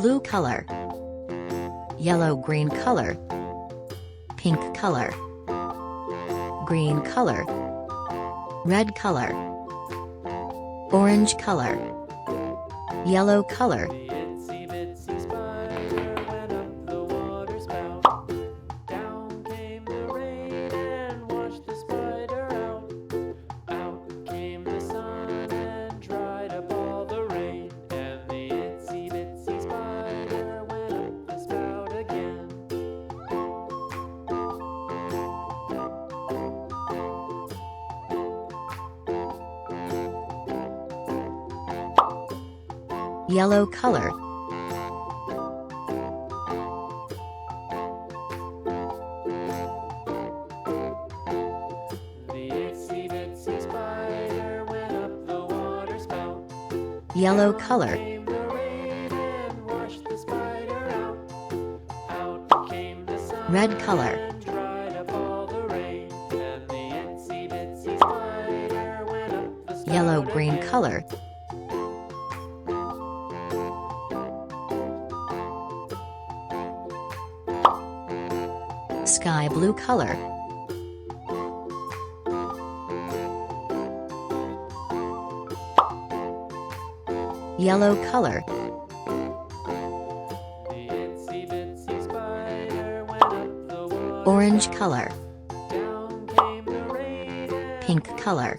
blue color, yellow-green color, pink color, green color, red color, orange color, yellow color. The itsy bitsy spider went up the water spout. Down came the rain and washed the spider out. Out came the sun and dried up all the rain. And the itsy bitsy spider went up the spout again. Yellow color, The itsy bitsy spider went up the water spout. yellow color, Came the rain and washed the spider out. Out came the sun red color, and dried up all the rain. And the itsy bitsy spider went up the spout yellow-green again. color, sky blue color, yellow color, The itsy bitsy spider went up the water orange spout. color, Down came the rain and pink color,